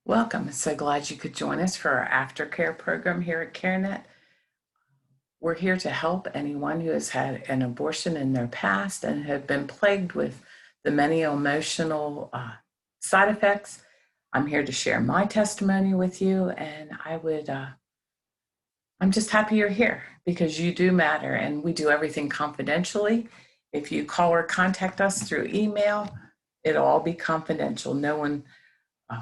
Welcome. So glad you could join us for our aftercare program here at CareNet. We're here to help anyone who has had an abortion in their past and have been plagued with the many emotional side effects. I'm here to share my testimony with you, and I'm just happy you're here because you do matter, and we do everything confidentially. If you call or contact us through email, it'll all be confidential. No one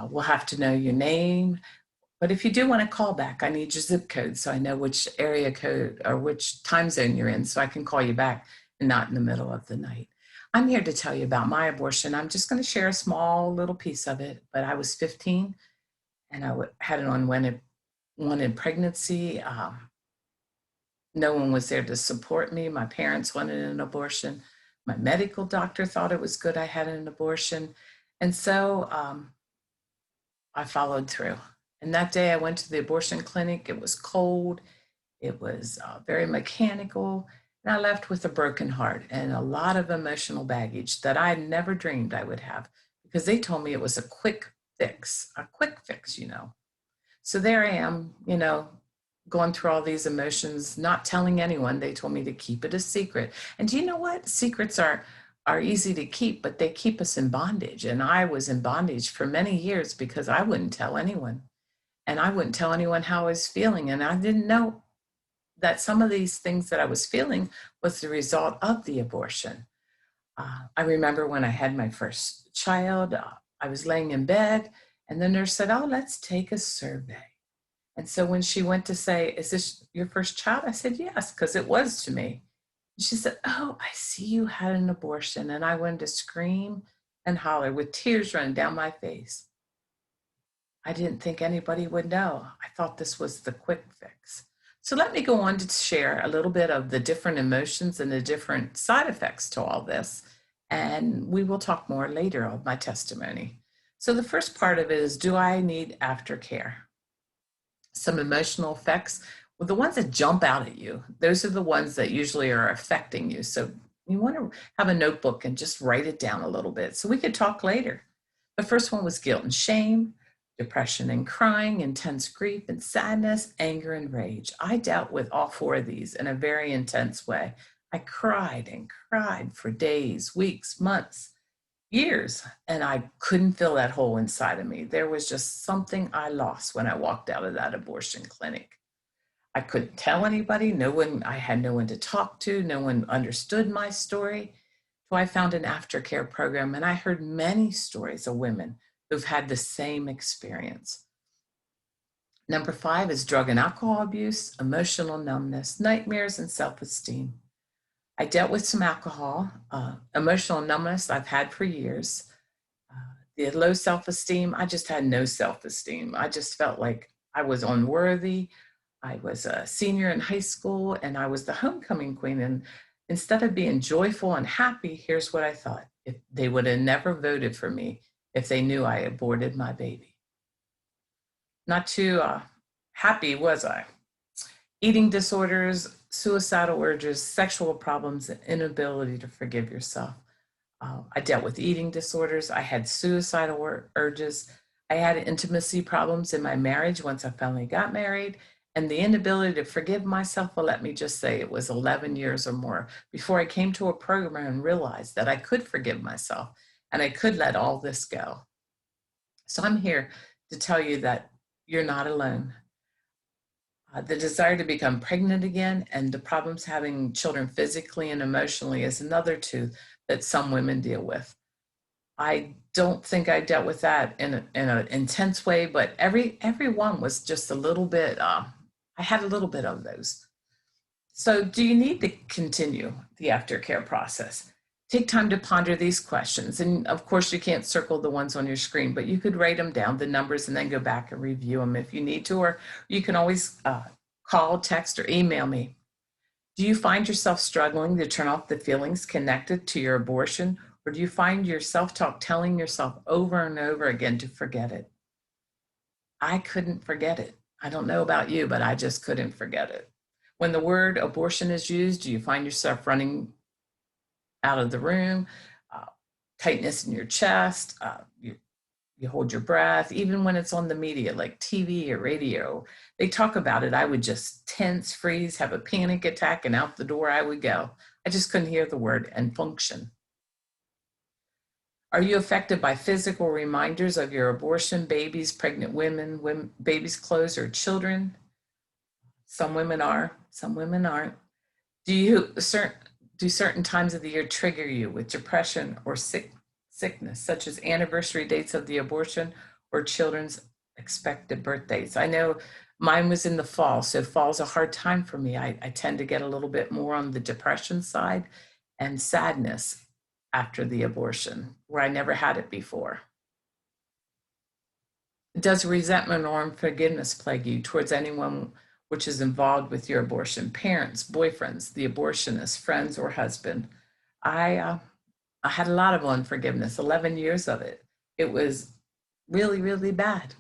will have to know your name. But if you do want to call back, I need your zip code so I know which area code or which time zone you're in so I can call you back and not in the middle of the night. I'm here to tell you about my abortion. I'm just going to share a small little piece of it, but I was 15 and had an unwanted pregnancy. No one was there to support me. My parents wanted an abortion. My medical doctor thought it was good I had an abortion. And so I followed through. And that day I went to the abortion clinic. It was cold. It was very mechanical. And I left with a broken heart and a lot of emotional baggage that I had never dreamed I would have because they told me it was a quick fix. So there I am, going through all these emotions, not telling anyone. They told me to keep it a secret. And do you know what? Secrets are easy to keep, but they keep us in bondage. And I was in bondage for many years because I wouldn't tell anyone. And I wouldn't tell anyone how I was feeling. And I didn't know that some of these things that I was feeling was the result of the abortion. I remember when I had my first child, I was laying in bed, and the nurse said, "Oh, let's take a survey." And so when she went to say, "Is this your first child?" I said, "Yes," because it was to me. And she said, "Oh, I see you had an abortion." And I wanted to scream and holler with tears running down my face. I didn't think anybody would know. I thought this was the quick fix. So let me go on to share a little bit of the different emotions and the different side effects to all this. And we will talk more later of my testimony. So the first part of it is, do I need aftercare? Some emotional effects. Well, the ones that jump out at you, those are the ones that usually are affecting you. So you want to have a notebook and just write it down a little bit so we could talk later. The first one was guilt and shame, depression and crying, intense grief and sadness, anger and rage. I dealt with all four of these in a very intense way. I cried and cried for days, weeks, months, years, and I couldn't fill that hole inside of me. There was just something I lost when I walked out of that abortion clinic. I couldn't tell anybody, I had no one to talk to, no one understood my story. So I found an aftercare program and I heard many stories of women who've had the same experience. Number 5 is drug and alcohol abuse, emotional numbness, nightmares, and self-esteem. I dealt with some alcohol, emotional numbness I've had for years. The low self-esteem, I just had no self-esteem. I just felt like I was unworthy. I was a senior in high school and I was the homecoming queen. And instead of being joyful and happy, here's what I thought. If they would have never voted for me if they knew I aborted my baby. Not too happy, was I? Eating disorders, suicidal urges, sexual problems, and inability to forgive yourself. I dealt with eating disorders. I had suicidal urges. I had intimacy problems in my marriage once I finally got married. And the inability to forgive myself, well, let me just say it was 11 years or more before I came to a program and realized that I could forgive myself and I could let all this go. So I'm here to tell you that you're not alone. The desire to become pregnant again and the problems having children physically and emotionally is another two that some women deal with. I don't think I dealt with that in an intense way, but every one was just a little bit. I had a little bit of those. So, do you need to continue the aftercare process? Take time to ponder these questions, and of course, you can't circle the ones on your screen, but you could write them down, the numbers, and then go back and review them if you need to, or you can always call, text, or email me. Do you find yourself struggling to turn off the feelings connected to your abortion, or do you find your self-talk telling yourself over and over again to forget it? I couldn't forget it. I don't know about you, but I just couldn't forget it. When the word abortion is used, do you find yourself running out of the room, uh, tightness in your chest, You hold your breath, even when it's on the media, like TV or radio. They talk about it. I would just tense, freeze, have a panic attack, and out the door I would go. I just couldn't hear the word and function. Are you affected by physical reminders of your abortion, babies, pregnant women, babies' clothes, or children? Some women are, some women aren't. Do certain times of the year trigger you with depression or sickness, such as anniversary dates of the abortion or children's expected birthdays? I know mine was in the fall, so fall's a hard time for me. I tend to get a little bit more on the depression side and sadness after the abortion, where I never had it before. Does resentment or unforgiveness plague you towards anyone which is involved with your abortion? Parents, boyfriends, the abortionist, friends, or husband? I had a lot of unforgiveness, 11 years of it. It was really, really bad.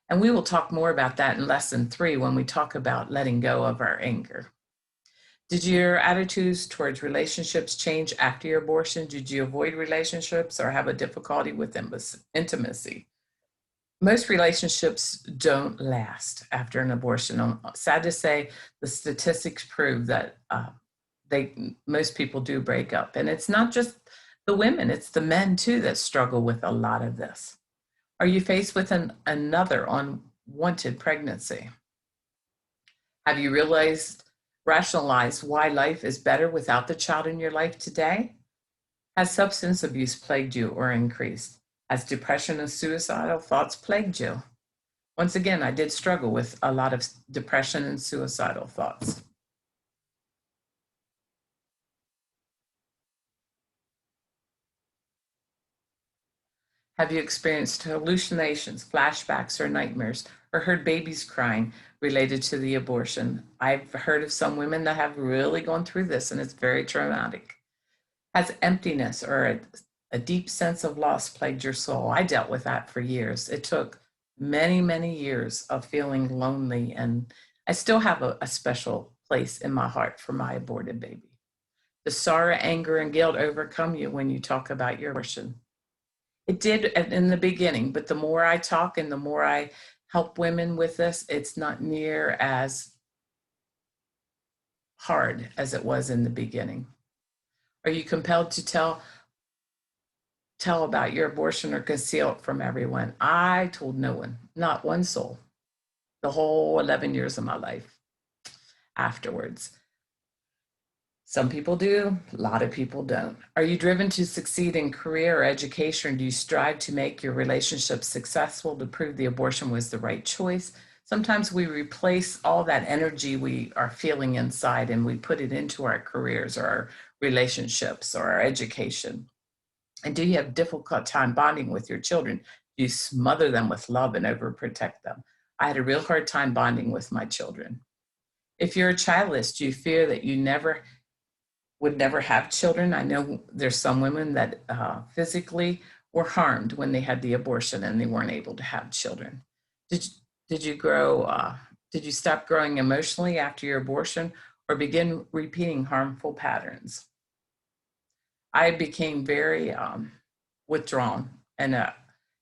And we will talk more about that in lesson 3 when we talk about letting go of our anger. Did your attitudes towards relationships change after your abortion? Did you avoid relationships or have a difficulty with intimacy? Most relationships don't last after an abortion. I'm sad to say, the statistics prove that most people do break up. And it's not just the women, it's the men too that struggle with a lot of this. Are you faced with another unwanted pregnancy? Have you rationalized why life is better without the child in your life today? Has substance abuse plagued you or increased? Has depression and suicidal thoughts plagued you? Once again, I did struggle with a lot of depression and suicidal thoughts. Have you experienced hallucinations, flashbacks, or nightmares, or heard babies crying related to the abortion? I've heard of some women that have really gone through this, and it's very traumatic. Has emptiness or a deep sense of loss plagued your soul? I dealt with that for years. It took many, many years of feeling lonely, and I still have a special place in my heart for my aborted baby. Does sorrow, anger, and guilt overcome you when you talk about your abortion? It did in the beginning, but the more I talk and the more I help women with this, it's not near as hard as it was in the beginning. Are you compelled to tell about your abortion or conceal it from everyone? I told no one, not one soul, the whole 11 years of my life afterwards. Some people do, a lot of people don't. Are you driven to succeed in career or education? Do you strive to make your relationship successful to prove the abortion was the right choice? Sometimes we replace all that energy we are feeling inside and we put it into our careers or our relationships or our education. And do you have difficult time bonding with your children? Do you smother them with love and overprotect them? I had a real hard time bonding with my children. If you're childless, do you fear that you would never have children? I know there's some women that physically were harmed when they had the abortion and they weren't able to have children. Did you stop growing emotionally after your abortion or begin repeating harmful patterns? I became very withdrawn, and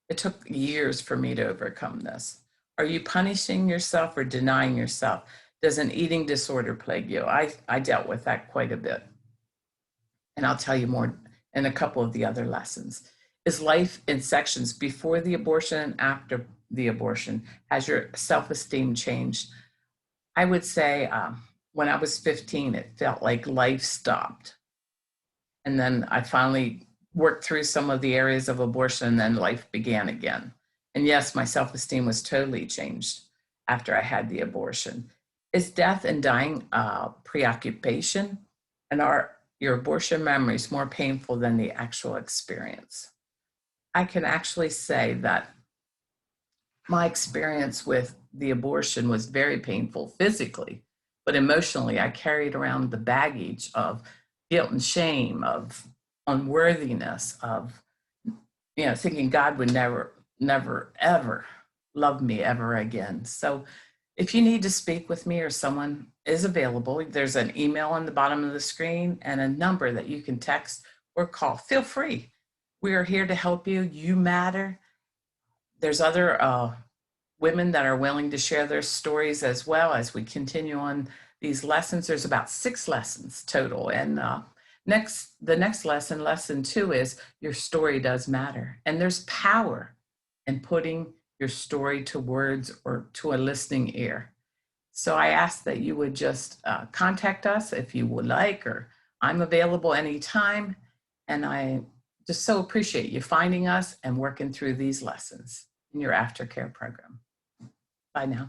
it took years for me to overcome this. Are you punishing yourself or denying yourself? Does an eating disorder plague you? I dealt with that quite a bit. And I'll tell you more in a couple of the other lessons. Is life in sections before the abortion and after the abortion? Has your self-esteem changed? I would say when I was 15, it felt like life stopped. And then I finally worked through some of the areas of abortion, and then life began again. And yes, my self-esteem was totally changed after I had the abortion. Is death and dying preoccupation? And are your abortion memories more painful than the actual experience? I can actually say that my experience with the abortion was very painful physically, but emotionally, I carried around the baggage of guilt and shame, of unworthiness, of thinking God would never, never, ever love me ever again. So if you need to speak with me or someone is available, there's an email on the bottom of the screen and a number that you can text or call. Feel free. We are here to help you. You matter. there's other women that are willing to share their stories as well as we continue on these lessons. There's about 6 lessons total. And the next lesson, lesson 2, is your story does matter. And there's power in putting your story to words or to a listening ear. So I ask that you would just contact us if you would like, or I'm available anytime. And I just so appreciate you finding us and working through these lessons in your aftercare program. Bye now.